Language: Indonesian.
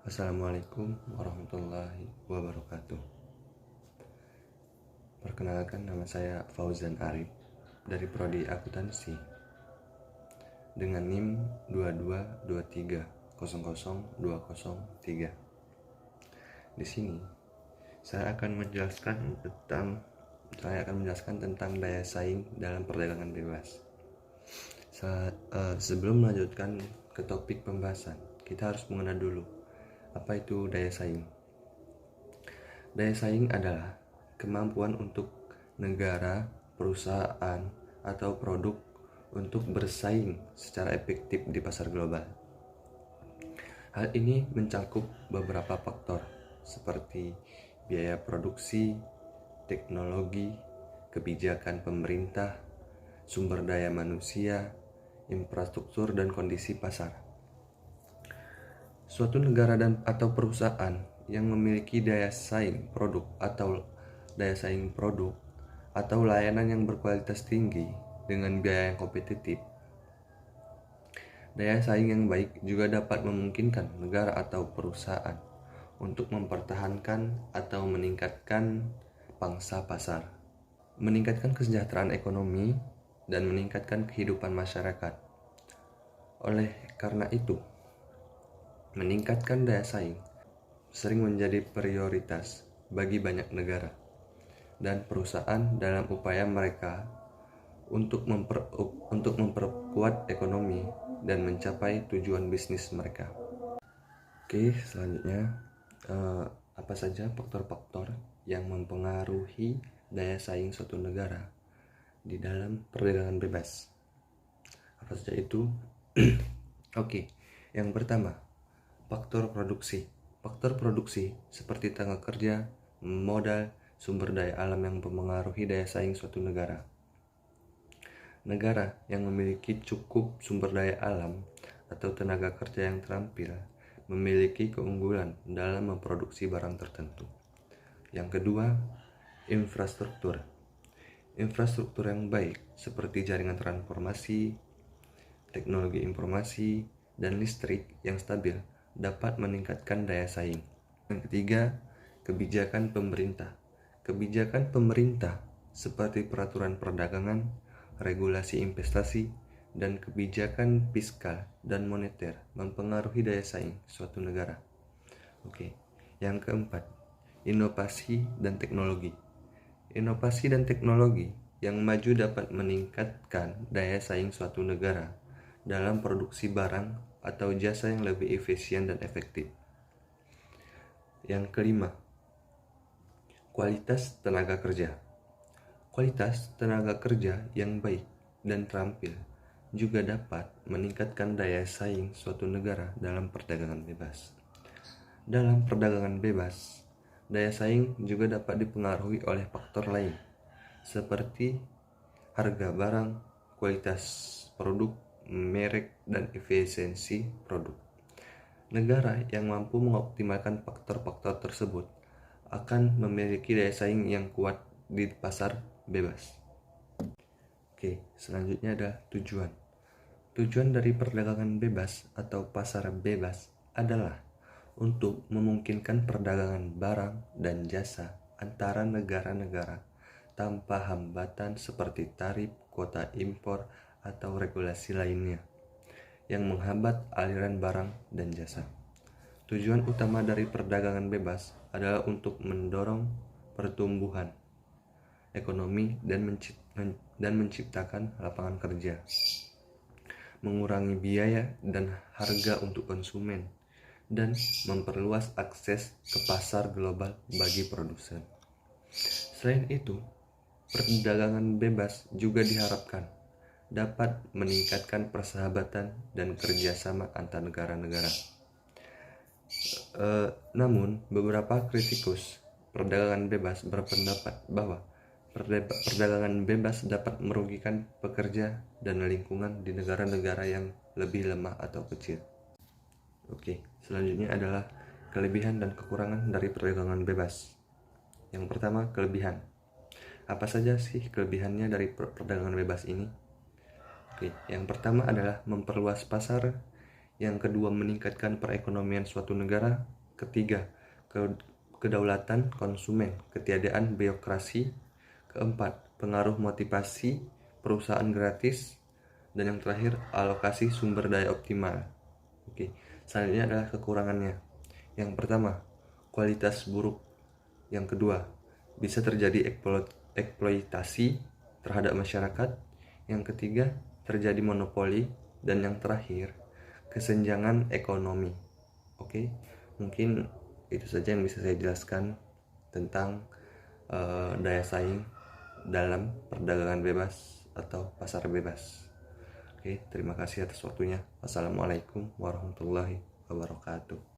Assalamualaikum warahmatullahi wabarakatuh. Perkenalkan, nama saya Fauzan Arif dari Prodi Akuntansi dengan NIM 222300203. Di sini saya akan menjelaskan tentang daya saing dalam perdagangan bebas. Sebelum melanjutkan ke topik pembahasan, kita harus mengenal dulu apa itu daya saing. Daya saing adalah kemampuan untuk negara, perusahaan, atau produk untuk bersaing secara efektif di pasar global. Hal ini mencakup beberapa faktor seperti biaya produksi, teknologi, kebijakan pemerintah, sumber daya manusia, infrastruktur, dan kondisi pasar. Suatu negara atau perusahaan yang memiliki daya saing produk atau layanan yang berkualitas tinggi dengan biaya yang kompetitif. Daya saing yang baik juga dapat memungkinkan negara atau perusahaan untuk mempertahankan atau meningkatkan pangsa pasar, meningkatkan kesejahteraan ekonomi, dan meningkatkan kehidupan masyarakat. Oleh karena itu, meningkatkan daya saing sering menjadi prioritas bagi banyak negara dan perusahaan dalam upaya mereka untuk memperkuat ekonomi dan mencapai tujuan bisnis mereka. Oke, selanjutnya apa saja faktor-faktor yang mempengaruhi daya saing suatu negara di dalam perdagangan bebas? Apa saja itu? Oke, yang pertama, faktor produksi. Faktor produksi seperti tenaga kerja, modal, sumber daya alam yang mempengaruhi daya saing suatu negara. Negara yang memiliki cukup sumber daya alam atau tenaga kerja yang terampil memiliki keunggulan dalam memproduksi barang tertentu. Yang kedua, infrastruktur. Infrastruktur yang baik seperti jaringan transformasi, teknologi informasi, dan listrik yang stabil dapat meningkatkan daya saing. Yang ketiga, kebijakan pemerintah. Kebijakan pemerintah seperti peraturan perdagangan, regulasi investasi, dan kebijakan fiskal dan moneter mempengaruhi daya saing suatu negara. Oke. Yang keempat, inovasi dan teknologi. Inovasi dan teknologi yang maju dapat meningkatkan daya saing suatu negara dalam produksi barang atau jasa yang lebih efisien dan efektif. Yang kelima, kualitas tenaga kerja. Kualitas tenaga kerja yang baik dan terampil juga dapat meningkatkan daya saing suatu negara dalam perdagangan bebas. Dalam perdagangan bebas, daya saing juga dapat dipengaruhi oleh faktor lain seperti harga barang, kualitas produk, merek, dan efisiensi produk. Negara yang mampu mengoptimalkan faktor-faktor tersebut akan memiliki daya saing yang kuat di pasar bebas. Oke, selanjutnya ada tujuan. Tujuan dari perdagangan bebas atau pasar bebas adalah untuk memungkinkan perdagangan barang dan jasa antara negara-negara tanpa hambatan seperti tarif, kuota impor, atau regulasi lainnya yang menghambat aliran barang dan jasa. Tujuan utama dari perdagangan bebas adalah untuk mendorong pertumbuhan ekonomi dan menciptakan lapangan kerja, mengurangi biaya dan harga untuk konsumen, dan memperluas akses ke pasar global bagi produsen. Selain itu, perdagangan bebas juga diharapkan dapat meningkatkan persahabatan dan kerjasama antar negara-negara. Namun, beberapa kritikus perdagangan bebas berpendapat bahwa perdagangan bebas dapat merugikan pekerja dan lingkungan di negara-negara yang lebih lemah atau kecil. Oke, selanjutnya adalah kelebihan dan kekurangan dari perdagangan bebas. Yang pertama, kelebihan. Apa saja sih kelebihannya dari perdagangan bebas ini? Oke, yang pertama adalah memperluas pasar Yang kedua, meningkatkan perekonomian suatu negara. Ketiga, kedaulatan konsumen, ketiadaan birokrasi. Keempat, pengaruh motivasi perusahaan gratis. Dan yang terakhir, alokasi sumber daya optimal. Oke, selanjutnya adalah kekurangannya. Yang pertama, kualitas buruk. Yang kedua, bisa terjadi eksploitasi terhadap masyarakat. Yang ketiga, terjadi monopoli. Dan yang terakhir, kesenjangan ekonomi. Oke, mungkin itu saja yang bisa saya jelaskan tentang daya saing dalam perdagangan bebas atau pasar bebas. Oke, terima kasih atas waktunya. Wassalamualaikum warahmatullahi wabarakatuh.